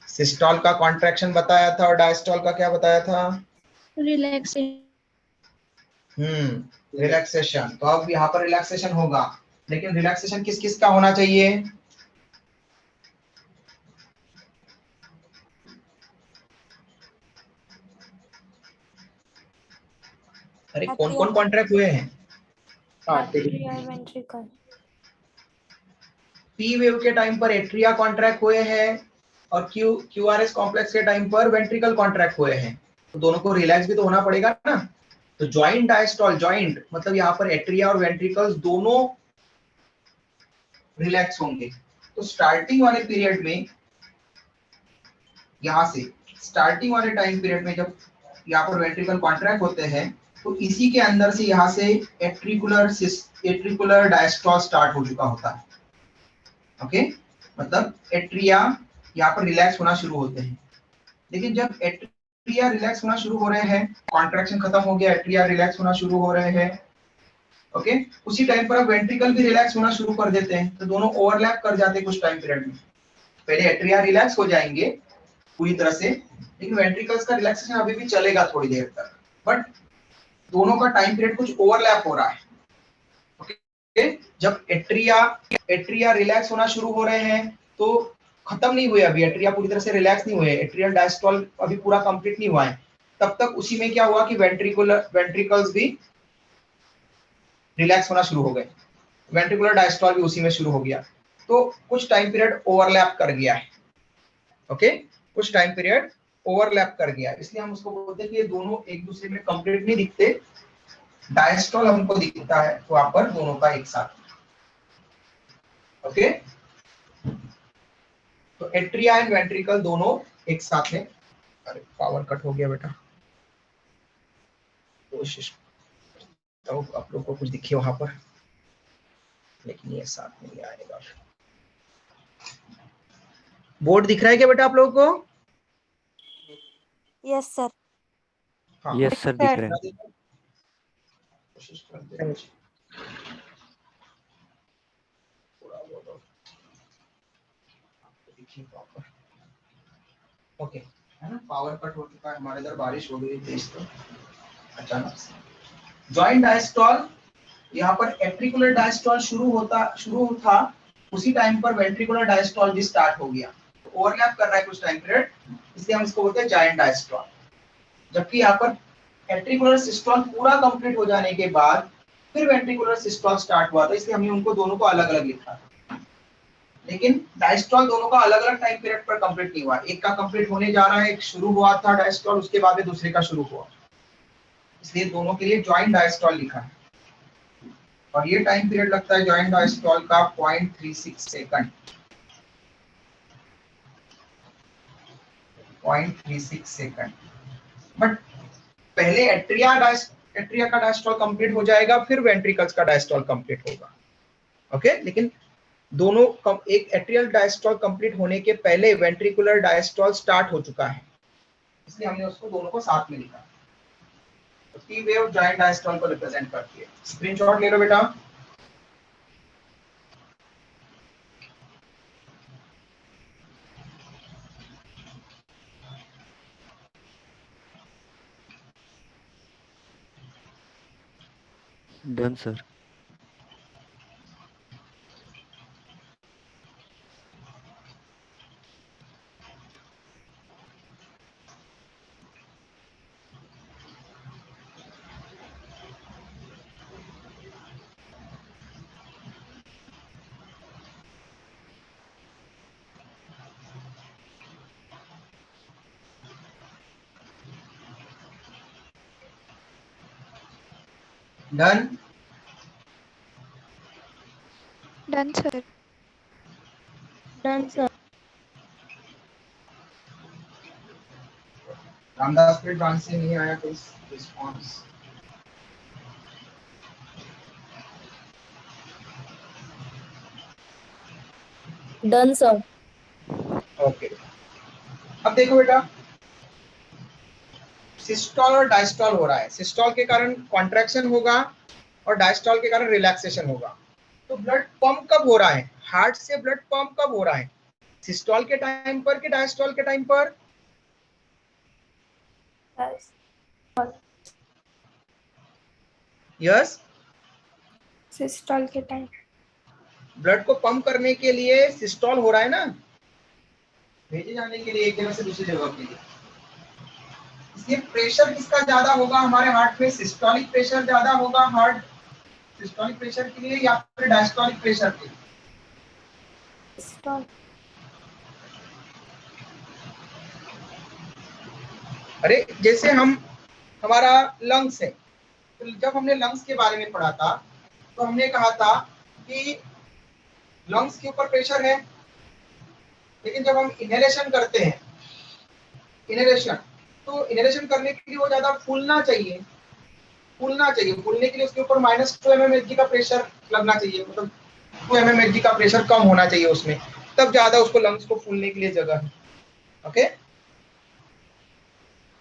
सिस्टोल का कॉन्ट्रैक्शन बताया था और डायस्टॉल का क्या बताया था? रिलैक्सेशन। रिलैक्सेशन। तो अब यहाँ पर रिलैक्सेशन होगा, लेकिन रिलैक्सेशन किस किस का होना चाहिए? अरे कौन कौन कॉन्ट्रैक्ट हुए हैं? वेंट्रिकल। पी वेव के टाइम पर एट्रिया कॉन्ट्रैक्ट हुए हैं और क्यूआरएस कॉम्प्लेक्स के टाइम पर वेंट्रिकल कॉन्ट्रैक्ट हुए हैं, तो दोनों को रिलैक्स भी तो होना पड़ेगा ना। तो जॉइंट डायस्टॉल, जॉइंट मतलब यहाँ पर एट्रिया और वेंट्रिकल्स दोनों रिलैक्स होंगे, तो स्टार्टिंग वाले पीरियड में, यहाँ से स्टार्टिंग वाले टाइम पीरियड में जब यहाँ पर वेंट्रिकल कॉन्ट्रैक्ट होते हैं, तो इसी के अंदर से यहाँ से एट्रिकुलर डायस्टॉल स्टार्ट हो चुका होता है। ओके, मतलब एट्रिया यहाँ पर रिलैक्स होना शुरू होते हैं। लेकिन जब एट्रिया रिलैक्स होना शुरू हो रहे हैं, कॉन्ट्रैक्शन खत्म हो गया, एट्रिया रिलैक्स होना शुरू हो रहे हैं, ओके, उसी टाइम पर अब वेंट्रिकल भी रिलैक्स होना शुरू कर देते हैं, तो दोनों ओवरलैप कर जाते हैं कुछ टाइम पीरियड में। पहले एट्रिया रिलैक्स हो जाएंगे पूरी तरह से, लेकिन वेंट्रिकल्स का रिलैक्सेशन अभी भी चलेगा थोड़ी देर तक, बट दोनों का टाइम पीरियड कुछ ओवरलैप हो रहा है। ओके, जब एट्रिया रिलैक्स होना शुरू हो रहे हैं, तो खत्म नहीं हुए अभी, एट्रिया पूरी तरह से रिलैक्स नहीं हुए, एट्रियल डायस्टॉल अभी पूरा कंप्लीट नहीं हुआ है, तब तक उसी में क्या हुआ कि वेंट्रिकल्स भी रिलैक्स होना शुरू हो गए, वेंट्रिकुलर डायस्टॉल भी उसी में शुरू हो गया, तो कुछ टाइम पीरियड ओवरलैप कर गया है। ओके, कुछ टाइम पीरियड ओवरलैप कर गया, इसलिए हम उसको बोलते हैं कि ये दोनों एक दूसरे में कंप्लीट नहीं दिखते, डायस्टॉल हमको दिखता है वहां पर दोनों का एक साथ। ओके, तो एट्रिया एंड वेंट्रिकल दोनों एक साथ में। अरे पावर कट हो गया बेटा, कोशिश तो आप लोग को कुछ दिखे वहां पर, लेकिन ये साथ नहीं आएगा। बोर्ड दिख रहा है क्या बेटा आप लोगों को? Yes sir. हाँ, यस सर, दिख रहा है। कोशिश करते हैं थोड़ा बहुत और आपको दिखे प्रॉपर। ओके, है ना, पावर कट हो चुका है, हमारे इधर बारिश हो गई तेज तो अचानक से। जॉइंट डायस्टॉल, यहाँ पर एट्रिकुलर डायस्टॉल शुरू था, उसी टाइम पर वेंट्रिकुलर डायस्टॉल भी स्टार्ट हो गया, तो ओवरलैप कर रहा है कुछ टाइम पीरियड, इसलिए हम इसको बोलते हैं जॉइंट डायस्टॉल। जबकि यहाँ पर एट्रिकुलर सिस्टॉल पूरा कंप्लीट हो जाने के बाद फिर वेंट्रिकुलर सिस्टॉल स्टार्ट हुआ था, इसलिए हमने उनको दोनों को अलग अलग लिखा, लेकिन डायस्टॉल दोनों का अलग अलग टाइम पीरियड पर कंप्लीट नहीं हुआ, एक का कंप्लीट होने जा रहा है, एक शुरू हुआ था डायस्टॉल, उसके बाद में दूसरे का शुरू हुआ, इसलिए दोनों के लिए जॉइंट डायस्टॉल लिखा है। और ये टाइम पीरियड लगता है जॉइंट डायस्टॉल का 0.36 सेकंड, 0.36 सेकंड। बट पहले एट्रिया का डायस्टॉल कंप्लीट हो जाएगा, फिर वेंट्रिकल्स का डायस्टॉल कंप्लीट होगा। ओके, लेकिन दोनों एक एट्रियल डायस्टॉल कंप्लीट होने के पहले वेंट्रिकुलर डायस्टॉल स्टार्ट हो चुका है, इसलिए हमने उसको दोनों को साथ में लिखा। तो टी वेव जॉइंट डायस्टॉल को रिप्रेजेंट करती है। स्क्रीनशॉट ले लो बेटा। Done sir. Done. Done, sir. Done sir. Ramdas के ब्रांच से नहीं आया कोई रिस्पॉन्स। Done sir. ओके, अब देखो बेटा, सिस्टॉल और डायस्टॉल हो रहा है, सिस्टॉल के कारण कॉन्ट्रैक्शन होगा और डायस्टॉल के कारण रिलैक्सेशन होगा। तो ब्लड पंप कब हो रहा है, हार्ट से ब्लड पंप कब हो रहा है, सिस्टॉल के टाइम पर कि डायस्टॉल के टाइम पर? यस, Systole के time. ब्लड को पंप करने के लिए सिस्टॉल हो रहा है ना, भेजे जाने के लिए एक जगह से दूसरी जगह के लिए। इसलिए प्रेशर किसका ज्यादा होगा हमारे हार्ट में, सिस्टोलिक प्रेशर ज्यादा होगा हार्ट सिस्टोलिक प्रेशर के लिए या फिर डायस्टोलिक प्रेशर के लिए? Systole. अरे जैसे हमारा लंग्स है, तो जब हमने लंग्स के बारे में पढ़ा था तो हमने कहा था कि लंग्स के ऊपर प्रेशर है, लेकिन जब हम इनहेलेशन करते हैं, इनहेलेशन, तो इनहेलेशन करने के लिए वो ज्यादा फूलना चाहिए, फूलने के लिए उसके ऊपर -2 mmHg का प्रेशर लगना चाहिए, मतलब 2 mmHg का प्रेशर कम होना चाहिए उसमें, तब ज्यादा उसको लंग्स को फूलने के लिए जगह है। ओके,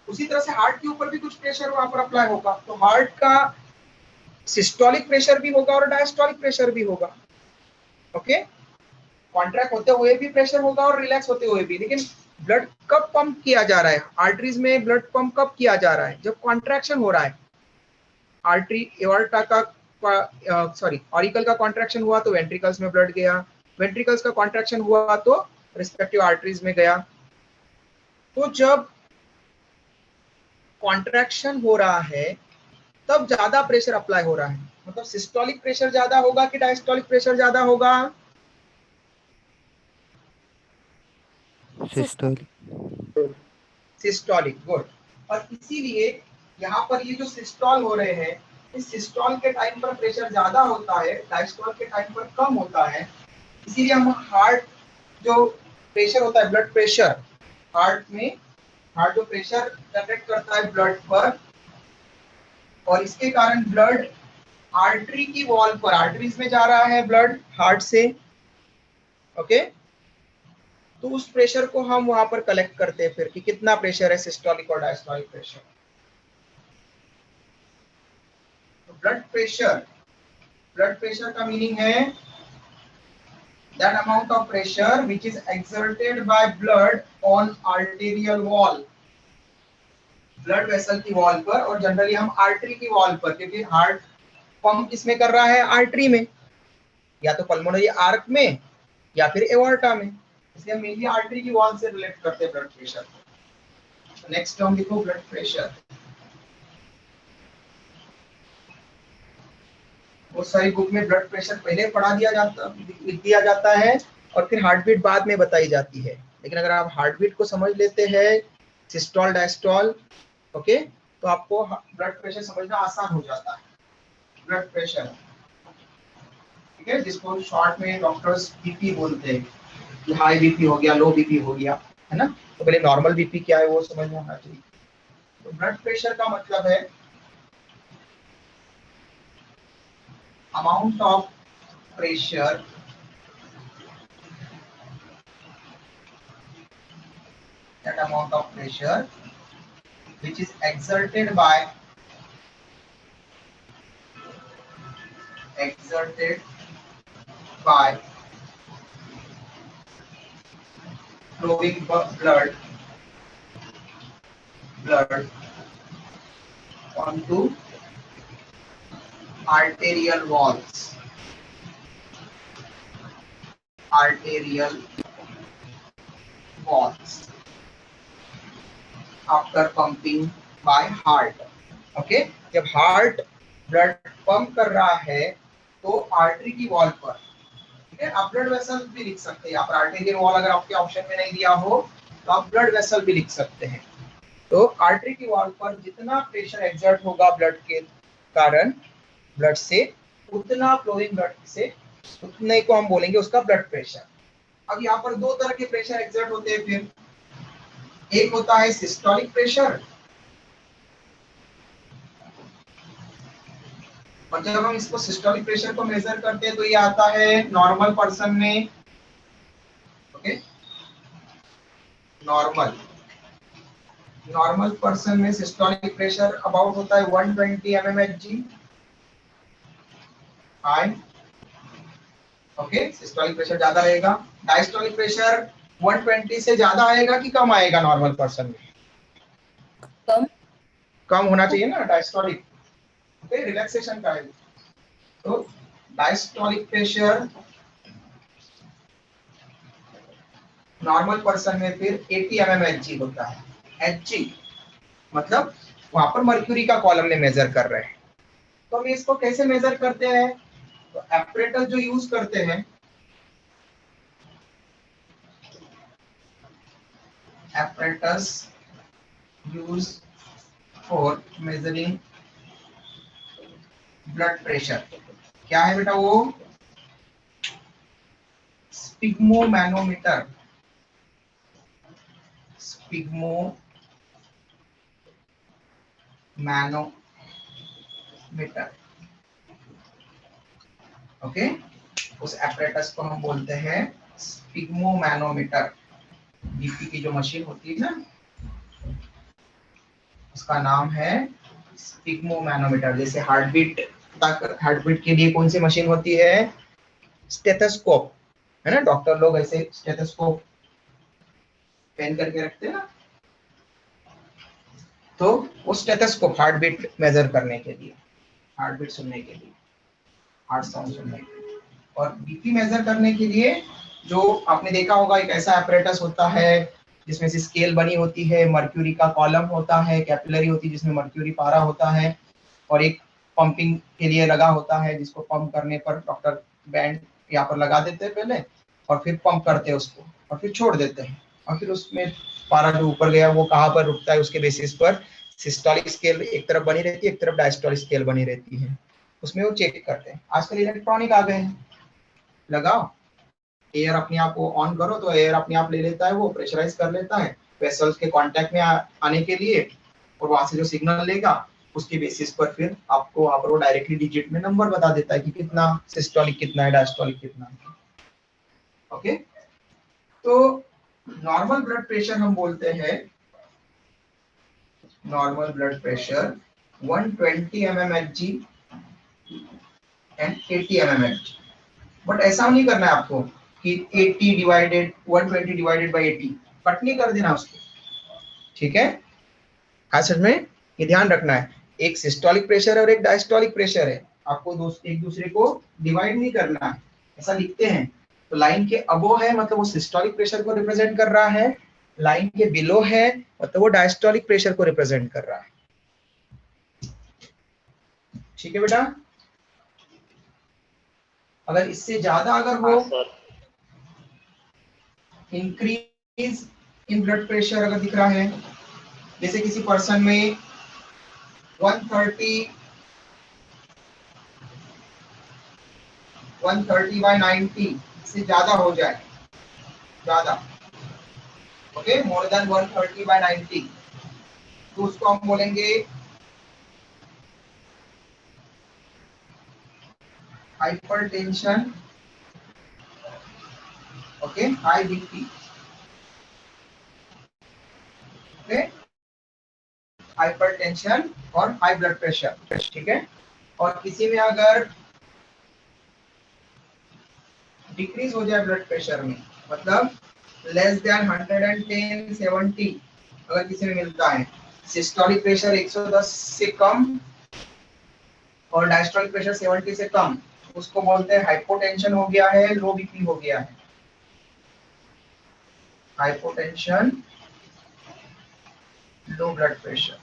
उसी तरह से हार्ट के ऊपर भी कुछ प्रेशर वहां पर अप्लाई होगा, तो हार्ट का सिस्टोलिक प्रेशर भी होगा और डायस्टोलिक प्रेशर भी होगा। ओके, कॉन्ट्रैक्ट होते हुए भी प्रेशर होगा और रिलैक्स होते हुए भी, लेकिन ब्लड कब पंप किया जा रहा है, आर्टरीज में ब्लड पंप कब किया जा रहा है, जब कॉन्ट्रैक्शन हो रहा है। आर्टरी एओर्टा का ऑरिकल का कॉन्ट्रैक्शन हुआ तो वेंट्रिकल्स में ब्लड गया, वेंट्रिकल्स का कॉन्ट्रैक्शन हुआ तो रिस्पेक्टिव आर्टरीज में गया। तो जब कॉन्ट्रैक्शन हो रहा है तब ज्यादा प्रेशर अप्लाई हो रहा है, मतलब सिस्टोलिक प्रेशर ज्यादा होगा कि डायस्टोलिक प्रेशर ज्यादा होगा? सिस्टोलिक। Systolic, good. और इसीलिए यहाँ पर ये जो सिस्टोल हो रहे हैं, इस सिस्टोल के टाइम पर प्रेशर ज्यादा होता है, डायस्टोल के टाइम पर कम होता है। इसीलिए हम हार्ट जो प्रेशर होता है, ब्लड प्रेशर, हार्ट जो प्रेशर जनरेट करता है ब्लड पर, और इसके कारण ब्लड आर्टरी की वॉल पर, आर्टरीज में जा रहा है ब्लड हार्ट से। ओके, तो उस प्रेशर को हम वहां पर कलेक्ट करते हैं फिर कि कितना प्रेशर है सिस्टोलिक और डायस्टोलिक प्रेशर। तो ब्लड प्रेशर का मीनिंग है that amount of pressure which is exerted by blood on arterial wall, blood vessel की वॉल पर, और जनरली हम आर्टरी की वॉल पर, क्योंकि हार्ट पंप किसमें कर रहा है, आर्टरी में, या तो पल्मोनरी आर्क में या फिर एओर्टा में, इसलिए हम मेनली आर्टरी की वॉल से रिलेट करते हैं ब्लड प्रेशर। नेक्स्ट टर्म देखो, ब्लड प्रेशर। बहुत सारी बुक में ब्लड प्रेशर पहले पढ़ा दिया जाता, लिख दिया जाता है, और फिर हार्ट बीट बाद में बताई जाती है। लेकिन अगर आप हार्ट बीट को समझ लेते हैं, सिस्टोल डायस्टोल, ओके, तो आपको ब्लड प्रेशर समझना आसान हो जाता है। ब्लड प्रेशर, ठीक है, जिसको शॉर्ट में डॉक्टर्स बीपी बोलते हैं, कि हाई बीपी हो गया, लो बीपी हो गया, है ना। तो पहले नॉर्मल बीपी क्या है वो समझना होना चाहिए। तो ब्लड प्रेशर का मतलब है amount of pressure which is exerted by flowing blood onto arterial walls after pumping by heart। Okay, जब हार्ट ब्लड पंप कर रहा है तो आर्टरी की वॉल पर, ठीक है, आप ब्लड वेसल भी लिख सकते हैं, आप आर्टेरियल वॉल अगर आपके ऑप्शन में नहीं दिया हो तो आप ब्लड वेसल भी लिख सकते हैं। तो आर्टरी की वॉल पर जितना प्रेशर एक्सर्ट होगा ब्लड के कारण, ब्लड से, उतना फ्लोइंग ब्लड से, उतने को हम बोलेंगे उसका ब्लड प्रेशर। अब यहाँ पर दो तरह के प्रेशर एक्सर्ट होते हैं फिर, एक होता है सिस्टोलिक प्रेशर, और जब हम इसको सिस्टोलिक प्रेशर को मेजर करते हैं तो ये आता है नॉर्मल पर्सन में। ओके, नॉर्मल पर्सन में सिस्टोलिक प्रेशर अबाउट होता है 120 mmHg high. Okay, systolic pressure ज्यादा रहेगा। डायस्टोलिक प्रेशर 120 से ज्यादा आएगा कि कम आएगा नॉर्मल पर्सन में? कम होना चाहिए ना डायस्टोलिक, ओके, रिलैक्सेशन का है। तो डायस्टोलिक प्रेशर नॉर्मल पर्सन में फिर 80 mmHg होता है। Hg मतलब वहां पर मर्क्यूरी का कॉलम में मेजर कर रहे हैं। तो हम इसको कैसे मेजर करते हैं? तो एपरेटस जो यूज करते हैं, apparatus used for measuring blood pressure क्या है बेटा? वो स्पिग्मोमैनोमीटर, स्पिग्मो मैनोमीटर। ओके, उस एपरेटस को हम बोलते हैं स्पिग्मो मैनोमीटर। बीपी की जो मशीन होती है ना, उसका नाम है स्पिग्मो मैनोमीटर। जैसे हार्टबीट तक, हार्टबीट के लिए कौन सी मशीन होती है? स्टेथोस्कोप, है ना। डॉक्टर लोग ऐसे स्टेथोस्कोप पहन करके रखते हैं ना, तो वो स्टेथोस्कोप हार्टबीट मेजर करने के लिए, हार्टबीट सुनने के लिए, हार्ट साउंड सुनने के लिए। और बीपी मेजर करने के लिए जो आपने देखा होगा, एक ऐसा एपरेटस होता है जिसमें से स्केल बनी होती है, मर्क्यूरी का कॉलम होता है, कैपिलरी होती है जिसमें मर्क्यूरी पारा होता है, और एक पंपिंग के लिए लगा होता है जिसको पंप करने पर डॉक्टर बैंड यहाँ पर लगा देते हैं पहले, और फिर पंप करते हैं उसको, और फिर छोड़ देते हैं, और फिर उसमें पारा जो ऊपर गया वो कहाँ पर रुकता है उसके बेसिस पर सिस्टोलिक स्केल एक तरफ बनी रहती है, एक तरफ डायस्टोलिक स्केल बनी रहती है, उसमें वो चेक करते हैं। आजकल इलेक्ट्रॉनिक आ गए हैं, लगाओ एयर अपने आप को ऑन करो तो एयर अपने आप ले लेता है, वो प्रेशराइज कर लेता है वेसल्स के कांटेक्ट में आने के लिए, और वहां से जो सिग्नल लेगा उसके बेसिस पर फिर आपको वहां पर वो डायरेक्टली डिजिट में नंबर बता देता है कि कितना सिस्टोलिक कितना है, डायस्टोलिक कितना है। ओके, तो नॉर्मल ब्लड प्रेशर हम बोलते हैं, normal blood pressure 120 mmHg and 80 mmHg। But ऐसा नहीं करना है आपको कि 80 डिवाइडेड 120 डिवाइडेड बाय 80, कट नहीं कर देना उसको, ठीक है। असल में ये ध्यान रखना है, एक सिस्टोलिक प्रेशर है और एक डायस्टोलिक प्रेशर है, आपको एक दूसरे को डिवाइड नहीं करना है। ऐसा लिखते हैं तो लाइन के अबो है मतलब वो सिस्टोलिक प्रेशर को रिप्रेजेंट कर रहा है, लाइन के बिलो है मतलब वो डायस्टोलिक प्रेशर को रिप्रेजेंट कर रहा है। ठीक है बेटा, अगर इससे ज्यादा अगर हो, इंक्रीज इन ब्लड प्रेशर अगर दिख रहा है, जैसे किसी पर्सन में 130/90 से ज्यादा हो जाए, ज्यादा, ओके, मोर देन 130/90, तो उसको हम बोलेंगे hypertension, okay, high BP, okay, hypertension और हाई ब्लड प्रेशर, ठीक है। और किसी में अगर डिक्रीज हो जाए ब्लड प्रेशर में, मतलब लेस देन 110/70 अगर किसी में मिलता है, सिस्टोलिक प्रेशर 110 से कम और डायस्टोलिक प्रेशर 70 से कम, उसको बोलते हैं हाइपोटेंशन हो गया है, लो बीपी हो गया है, हाइपोटेंशन, लो ब्लड प्रेशर।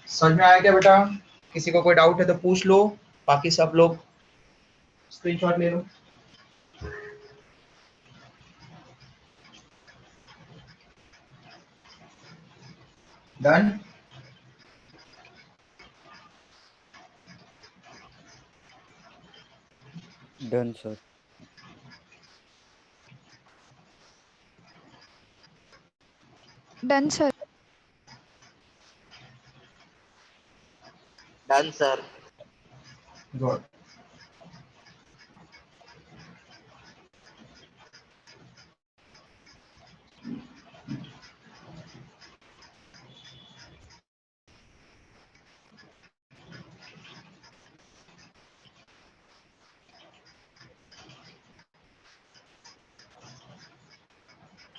समझ में आया क्या बेटा? किसी को कोई डाउट है तो पूछ लो, बाकी सब लोग स्क्रीनशॉट ले लो। Done. Done sir. Done sir. Done sir. Good.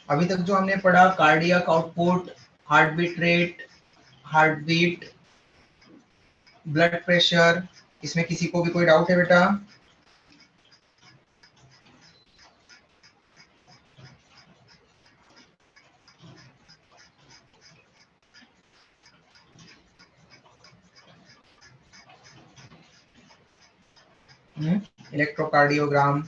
अभी तक जो हमने पढ़ा, cardiac output, heart beat rate, heart beat, blood pressure, इसमें किसी को भी कोई डाउट है बेटा? इलेक्ट्रोकार्डियोग्राम,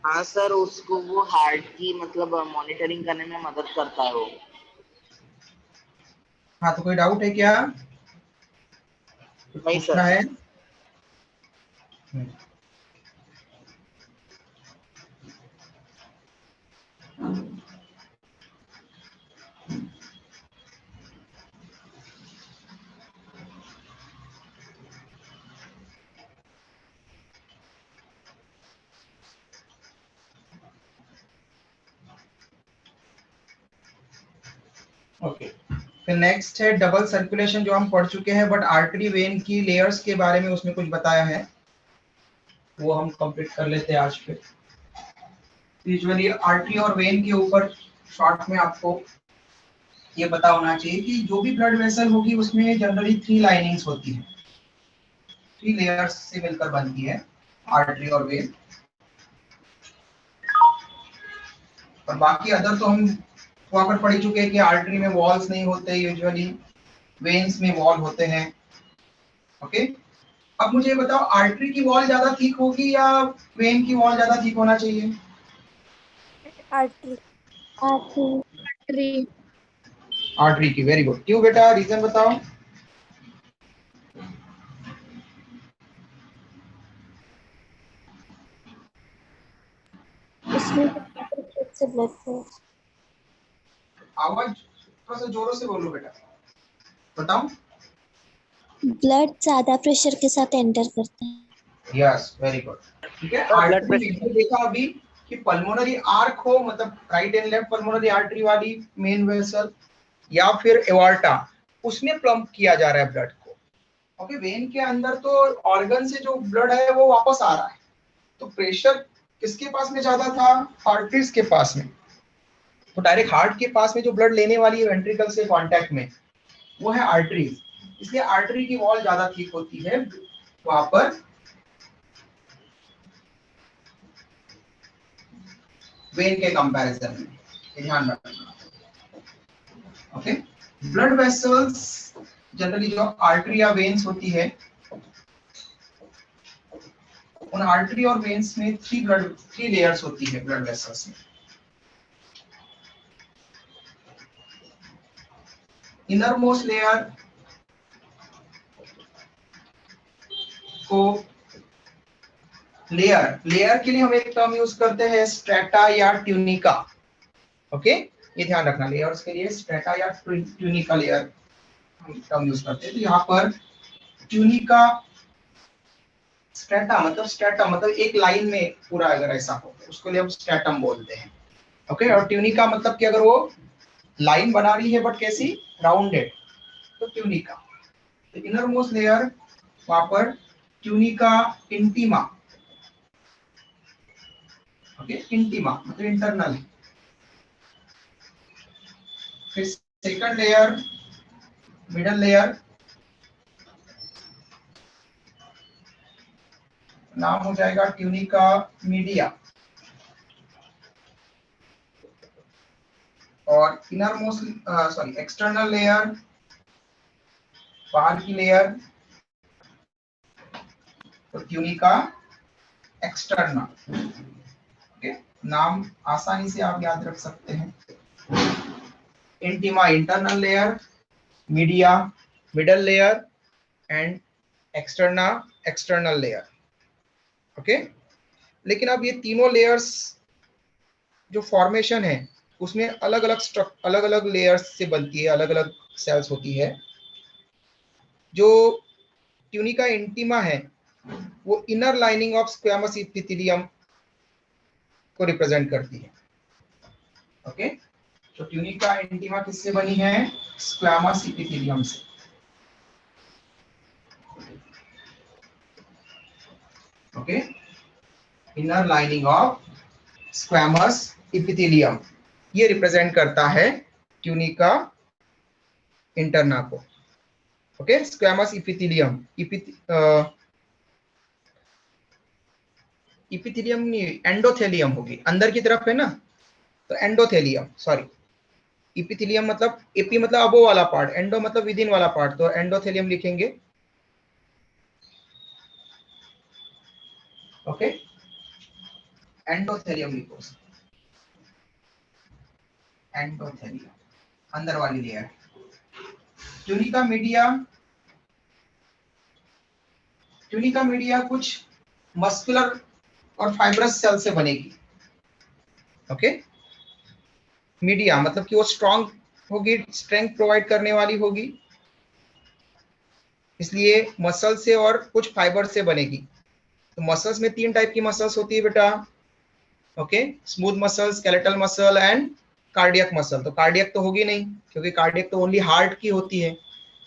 हाँ सर, उसको वो हार्ट की मतलब मॉनिटरिंग करने में मदद करता है वो। हाँ तो कोई डाउट है क्या? नहीं पूछना सर। है? ओके, फिर नेक्स्ट है डबल सर्कुलेशन, जो हम पढ़ चुके हैं, बट आर्टरी वेन की लेयर्स के बारे में उसमें कुछ बताया है, वो हम कंप्लीट कर लेते हैं आज फिर। यूजुअली आर्टरी और वेन के ऊपर शॉर्ट में आपको ये पता होना चाहिए कि जो भी ब्लड वेसल होगी उसमें जनरली 3 लाइनिंग्स होती है, 3 लेयर्स से मिलकर बनती है आर्टरी और वेन। और बाकी अदर तो हम वहां पर पढ़ ही चुके हैं कि आर्टरी में वॉल्स नहीं होते यूजुअली, वेन्स में वॉल होते हैं। ओके, अब मुझे बताओ आर्टरी की वॉल ज्यादा थिक होगी या वेन की वॉल ज्यादा थिक होना चाहिए? आर्टरी। आर्टरी। आर्टरी की, वेरी गुड। क्यों बेटा, रीजन बताओ। उसमें से ब्लड फ्लो। आवाज थोड़ा सा जोरों से बोलो बेटा, बताओ। ब्लड ज्यादा प्रेशर के साथ एंटर करता है। Yes, very good. ठीक है, आर्टरी में देखा अभी कि पल्मोनरी आर्क हो, मतलब right and left pulmonary artery वाली मेन वेसल, या फिर एवार्टा, उसमें पंप किया जा रहा है ब्लड को। ओके, वेन के अंदर तो ऑर्गन से जो ब्लड है वो वापस आ रहा है, तो प्रेशर किसके पास में ज्यादा था? आर्टरीज के पास में। तो डायरेक्ट हार्ट के पास में जो ब्लड लेने वाली है वेंट्रिकल से कांटेक्ट में, वो है आर्टरीज। इसलिए आर्टरी की वॉल ज्यादा थिक होती है वहां पर, वेन के कंपैरिजन में, ध्यान रखना। ओके, ब्लड वेसल्स जनरली जो आर्टरी या वेन्स होती है, उन आर्टरी और वेन्स में 3 लेयर्स होती है ब्लड वेसल्स में। इनर मोस्ट लेयर को लेयर के लिए हम एक टर्म यूज करते हैं स्ट्रेटा या ट्यूनिका। ओके, ये ध्यान रखना, लेयर्स के लिए स्ट्रेटा या ट्यूनिका लेयर हम टर्म यूज करते हैं। तो यहाँ पर ट्यूनिका, स्ट्रेटा मतलब एक लाइन में पूरा अगर ऐसा हो तो उसको लिए हम स्ट्रेटम बोलते हैं। ओके, और ट्यूनिका मतलब कि अगर वो लाइन बना रही है बट कैसी, राउंडेड, तो ट्यूनिका। तो इनर मोस्ट लेयर वहां पर ट्यूनिका इंटीमा। ओके, इंटीमा मतलब इंटरनल है। फिर सेकंड लेयर, मिडल लेयर, नाम हो जाएगा ट्यूनिका मीडिया। और इनर मोस्ट एक्सटर्नल लेयर, बाहर की लेयर, तो ट्यूनिका एक्सटर्ना। ओके, नाम आसानी से आप याद रख सकते हैं। Intima internal layer, media middle layer, and externa external layer. Okay, लेकिन अब ये तीनों लेयर्स जो फॉर्मेशन है उसमें अलग अलग लेयर्स से बनती है, अलग अलग सेल्स होती है। जो ट्यूनिका इंटीमा है वो inner lining of squamous epithelium को रिप्रेजेंट करती है। ओके, तो ट्यूनिका इंटीमा किससे बनी है? स्क्वैमस इपिथेलियम से। Okay, inner lining of squamous epithelium, ये रिप्रेजेंट करता है ट्यूनिका इंटरना को। ओके, स्क्वैमस इपिथेलियम, इपिथेलियम नहीं, एंडोथेलियम होगी, अंदर की तरफ है ना, तो एंडोथेलियम, सॉरी। इपिथेलियम मतलब, एपी मतलब अबो वाला पार्ट, एंडो मतलब विद इन वाला पार्ट, तो एंडोथेलियम लिखेंगे। ओके, एंडोथेलियम लिखो, एंडोथेलियम अंदर वाली लेयर। ट्यूनिका मीडिया कुछ मस्कुलर और फाइब्रस सेल से बनेगी। ओके, मीडिया मतलब कि वो स्ट्रॉन्ग होगी, स्ट्रेंथ प्रोवाइड करने वाली होगी, इसलिए मसल से और कुछ फाइबर से बनेगी। तो मसल्स में 3 टाइप की मसल्स होती है बेटा। Okay, smooth muscle, skeletal muscle and cardiac muscle, तो कार्डियक तो होगी नहीं क्योंकि कार्डियक तो ओनली हार्ट की होती है,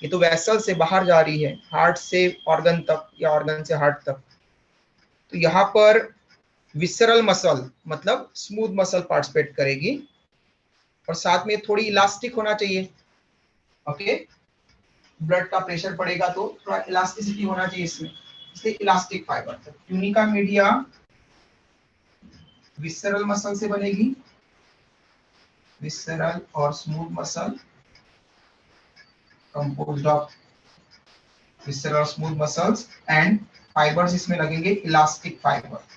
ये तो वेसल से बाहर जा रही है, हार्ट से ऑर्गन तक या ऑर्गन से हार्ट तक। तो यहाँ पर विसरल मसल मतलब स्मूथ मसल पार्टिसिपेट करेगी और साथ में थोड़ी इलास्टिक होना चाहिए। ओके, ब्लड का प्रेशर पड़ेगा तो थोड़ा इलास्टिसिटी होना चाहिए इसमें, इसलिए इलास्टिक फाइबर। तो ट्यूनिका मीडिया विसरल मसल से बनेगी, विसरल और smooth muscle composed of visceral smooth muscles and fibres इसमें लगेंगे इलास्टिक फाइबर।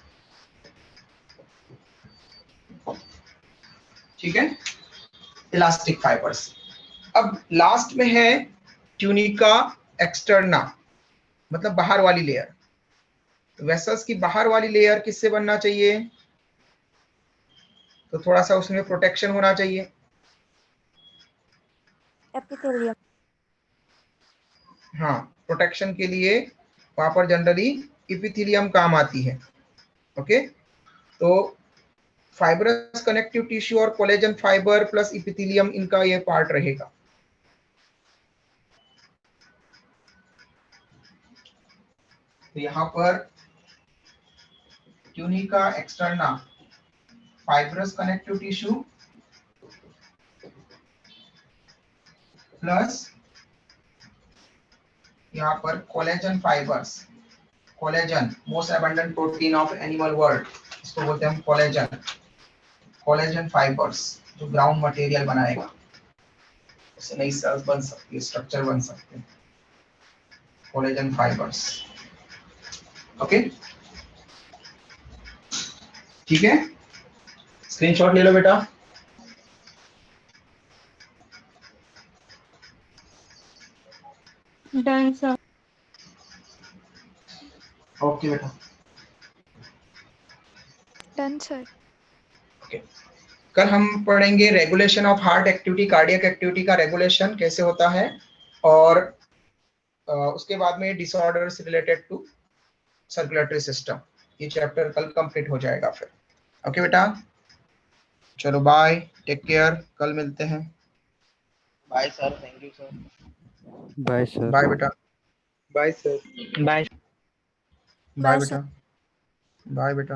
ठीक है, इलास्टिक फाइबर्स। अब लास्ट में है ट्यूनिका एक्सटर्ना मतलब बाहर वाली लेयर। तो वेसल्स की बाहर वाली लेयर किससे बनना चाहिए? तो थोड़ा सा उसमें प्रोटेक्शन होना चाहिए। एपिथेलियम। हाँ, प्रोटेक्शन के लिए वहां पर जनरली इपिथेलियम काम आती है। ओके, तो फाइब्रस कनेक्टिव टिश्यू और कोलेजन फाइबर प्लस इपिथेलियम, इनका ये पार्ट रहेगा। तो यहाँ पर tunica externa fibrous connective tissue plus यहाँ पर collagen fibres, collagen most abundant protein of animal world, इसको बोलते हैं हम कोलेजन, कोलेजन फाइबर्स जो ग्राउंड मटेरियल बनाएगा, उससे नई सेल्स बन सकती है, स्ट्रक्चर बन सकते हैं, कोलेजन फाइबर्स। ओके, ठीक है, स्क्रीनशॉट ले लो बेटा। Done sir. ओके बेटा, डन सर। ओके। कल हम पढ़ेंगे regulation of heart activity, cardiac activity का रेगुलेशन कैसे होता है, और उसके बाद में disorders related to circulatory system. ये चैप्टर कल कंप्लीट हो जाएगा फिर। ओके बेटा, चलो बाय, टेक केयर, कल मिलते हैं। Bye sir, thank you sir. Bye sir. Bye बेटा, बाय सर। बाय। बाय बेटा, बाय बेटा।